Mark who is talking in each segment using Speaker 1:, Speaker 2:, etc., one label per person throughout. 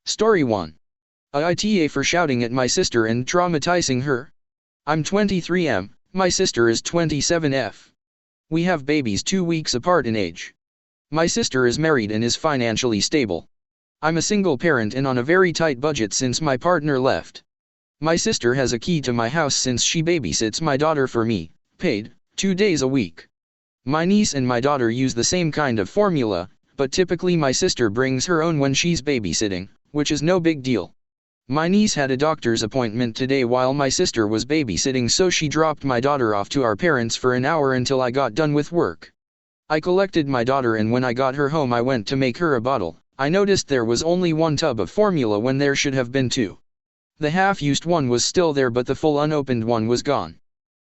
Speaker 1: Story 1. AITA for shouting at my sister and traumatizing her. I'm 23M, my sister is 27F. We have babies 2 weeks apart in age. My sister is married and is financially stable. I'm a single parent and on a very tight budget since my partner left. My sister has a key to my house since she babysits my daughter for me, paid, 2 days a week. My niece and my daughter use the same kind of formula, but typically my sister brings her own when she's babysitting, which is no big deal. My niece had a doctor's appointment today while my sister was babysitting, so she dropped my daughter off to our parents for an hour until I got done with work. I collected my daughter and when I got her home I went to make her a bottle. I noticed there was only 1 tub of formula when there should have been 2. The half-used one was still there but the full unopened one was gone.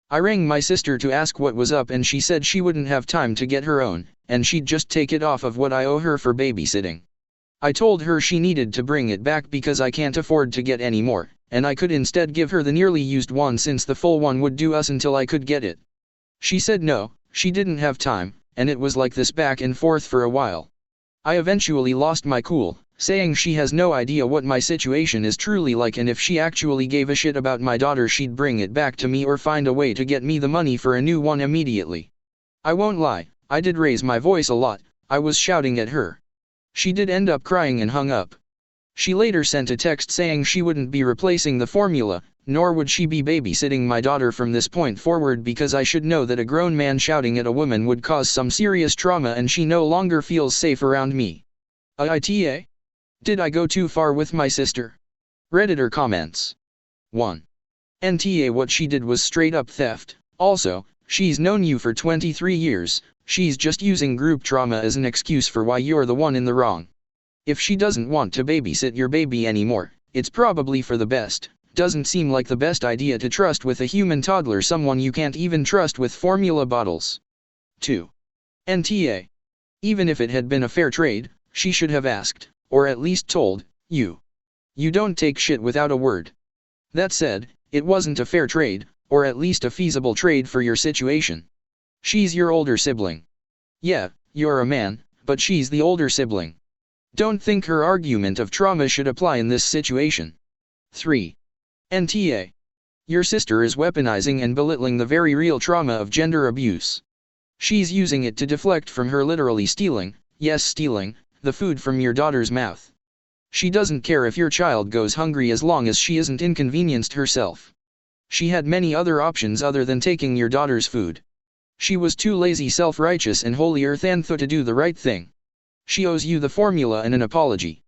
Speaker 1: I rang my sister to ask what was up and she said she wouldn't have time to get her own, and she'd just take it off of what I owe her for babysitting. I told her she needed to bring it back because I can't afford to get any more, and I could instead give her the nearly used one since the full one would do us until I could get it. She said no, she didn't have time, and it was like this back and forth for a while. I eventually lost my cool, saying she has no idea what my situation is truly like and if she actually gave a shit about my daughter she'd bring it back to me or find a way to get me the money for a new one immediately. I won't lie, I did raise my voice a lot. I was shouting at her. She did end up crying and hung up. She later sent a text saying she wouldn't be replacing the formula, nor would she be babysitting my daughter from this point forward because I should know that a grown man shouting at a woman would cause some serious trauma and she no longer feels safe around me. AITA? Did I go too far with my sister? Redditor comments. 1. NTA what she did was straight up theft. Also, she's known you for 23 years, she's just using group trauma as an excuse for why you're the one in the wrong. If she doesn't want to babysit your baby anymore, it's probably for the best. Doesn't seem like the best idea to trust with a human toddler someone you can't even trust with formula bottles. 2. NTA. Even if it had been a fair trade, she should have asked, or at least told, you. You don't take shit without a word. That said, it wasn't a fair trade, or at least a feasible trade for your situation. She's your older sibling. Yeah, you're a man, but she's the older sibling. Don't think her argument of trauma should apply in this situation. 3. NTA. Your sister is weaponizing and belittling the very real trauma of gender abuse. She's using it to deflect from her literally stealing, yes stealing, the food from your daughter's mouth. She doesn't care if your child goes hungry as long as she isn't inconvenienced herself. She had many other options other than taking your daughter's food. She was too lazy, self-righteous and holier than thou to do the right thing. She owes you the formula and an apology.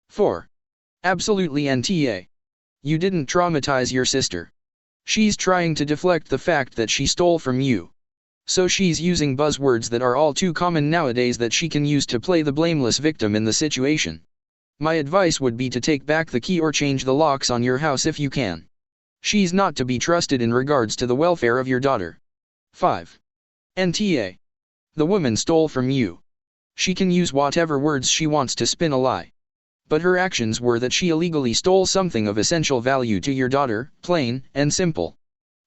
Speaker 1: 4. Absolutely NTA. You didn't traumatize your sister. She's trying to deflect the fact that she stole from you. So she's using buzzwords that are all too common nowadays that she can use to play the blameless victim in the situation. My advice would be to take back the key or change the locks on your house if you can. She's not to be trusted in regards to the welfare of your daughter. 5. NTA. The woman stole from you. She can use whatever words she wants to spin a lie. But her actions were that she illegally stole something of essential value to your daughter, plain and simple.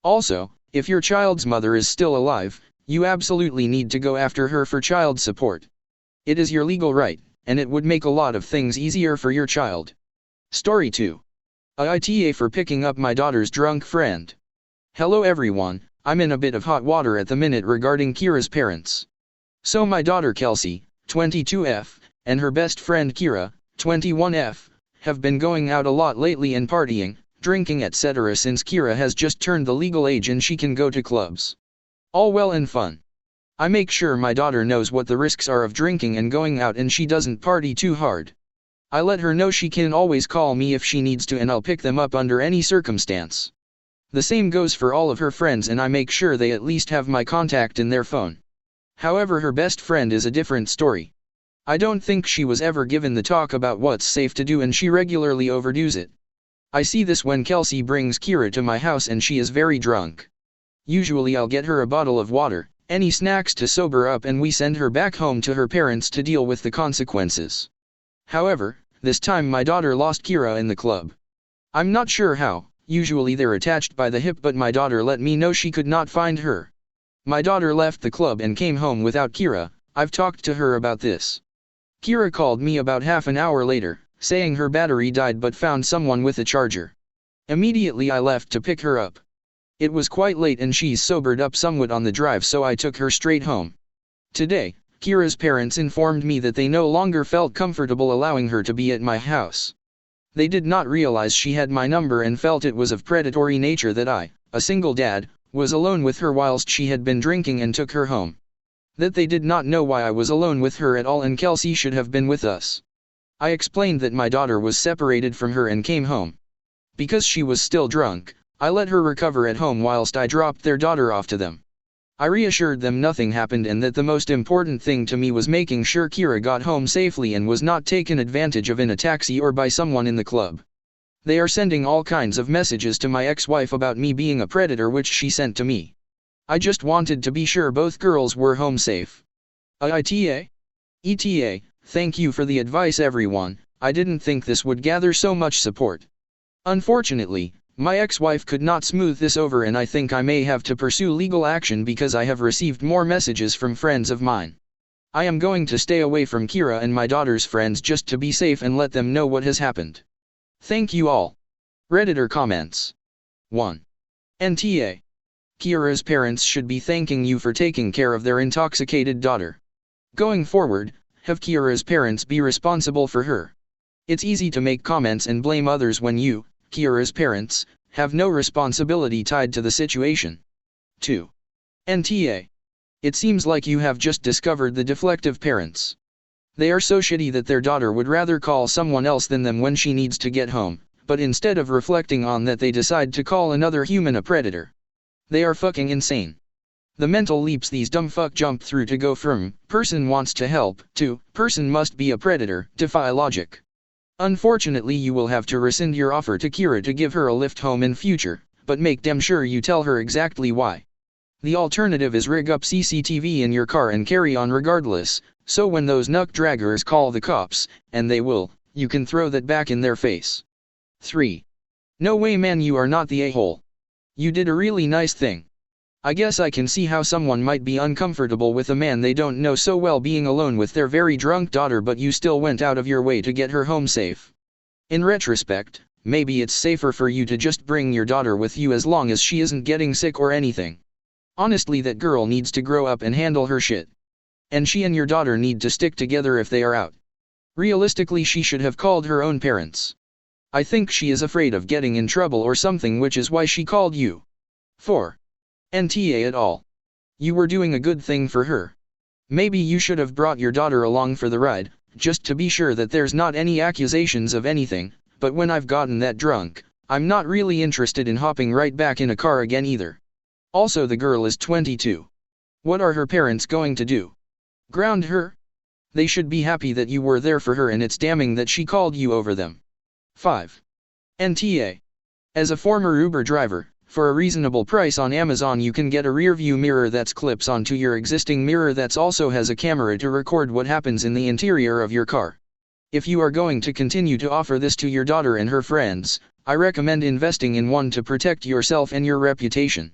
Speaker 1: Also, if your child's mother is still alive, you absolutely need to go after her for child support. It is your legal right, and it would make a lot of things easier for your child. Story 2. AITA for picking up my daughter's drunk friend. Hello everyone, I'm in a bit of hot water at the minute regarding Kira's parents. So my daughter Kelsey, 22F, and her best friend Kira, 21F, have been going out a lot lately and partying, drinking etc. since Kira has just turned the legal age and she can go to clubs. All well and fun. I make sure my daughter knows what the risks are of drinking and going out and she doesn't party too hard. I let her know she can always call me if she needs to and I'll pick them up under any circumstance. The same goes for all of her friends and I make sure they at least have my contact in their phone. However, her best friend is a different story. I don't think she was ever given the talk about what's safe to do and she regularly overdoes it. I see this when Kelsey brings Kira to my house and she is very drunk. Usually I'll get her a bottle of water, any snacks to sober up and we send her back home to her parents to deal with the consequences. However, this time my daughter lost Kira in the club. I'm not sure how, usually they're attached by the hip but my daughter let me know she could not find her. My daughter left the club and came home without Kira. I've talked to her about this. Kira called me about half an hour later, saying her battery died but found someone with a charger. Immediately I left to pick her up. It was quite late and she's sobered up somewhat on the drive, so I took her straight home. Today, Kira's parents informed me that they no longer felt comfortable allowing her to be at my house. They did not realize she had my number and felt it was of predatory nature that I, a single dad, was alone with her whilst she had been drinking and took her home. That they did not know why I was alone with her at all and Kelsey should have been with us. I explained that my daughter was separated from her and came home. Because she was still drunk, I let her recover at home whilst I dropped their daughter off to them. I reassured them nothing happened and that the most important thing to me was making sure Kira got home safely and was not taken advantage of in a taxi or by someone in the club. They are sending all kinds of messages to my ex-wife about me being a predator, which she sent to me. I just wanted to be sure both girls were home safe. AITA? ETA, thank you for the advice everyone. I didn't think this would gather so much support. Unfortunately, my ex-wife could not smooth this over and I think I may have to pursue legal action because I have received more messages from friends of mine. I am going to stay away from Kira and my daughter's friends just to be safe and let them know what has happened. Thank you all. Redditor comments. 1. NTA. Kira's parents should be thanking you for taking care of their intoxicated daughter. Going forward, have Kira's parents be responsible for her. It's easy to make comments and blame others when you, Kira's parents, have no responsibility tied to the situation. 2. NTA. It seems like you have just discovered the deflective parents. They are so shitty that their daughter would rather call someone else than them when she needs to get home, but instead of reflecting on that they decide to call another human a predator. They are fucking insane. The mental leaps these dumb fuck jump through to go from, person wants to help, to, person must be a predator, defy logic. Unfortunately you will have to rescind your offer to Kira to give her a lift home in future, but make damn sure you tell her exactly why. The alternative is rig up CCTV in your car and carry on regardless, so when those nuck draggers call the cops, and they will, you can throw that back in their face. 3. No way man, you are not the a-hole. You did a really nice thing. I guess I can see how someone might be uncomfortable with a man they don't know so well being alone with their very drunk daughter, but you still went out of your way to get her home safe. In retrospect, maybe it's safer for you to just bring your daughter with you as long as she isn't getting sick or anything. Honestly, that girl needs to grow up and handle her shit. And she and your daughter need to stick together if they are out. Realistically, she should have called her own parents. I think she is afraid of getting in trouble or something, which is why she called you. 4. NTA at all. You were doing a good thing for her. Maybe you should have brought your daughter along for the ride, just to be sure that there's not any accusations of anything, but when I've gotten that drunk, I'm not really interested in hopping right back in a car again either. Also, the girl is 22. What are her parents going to do? Ground her? They should be happy that you were there for her, and it's damning that she called you over them. 5. NTA. As a former Uber driver, for a reasonable price on Amazon you can get a rear view mirror that's clips onto your existing mirror that also has a camera to record what happens in the interior of your car. If you are going to continue to offer this to your daughter and her friends, I recommend investing in one to protect yourself and your reputation.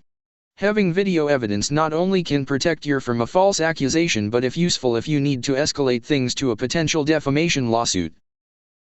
Speaker 1: Having video evidence not only can protect you from a false accusation, but if useful if you need to escalate things to a potential defamation lawsuit.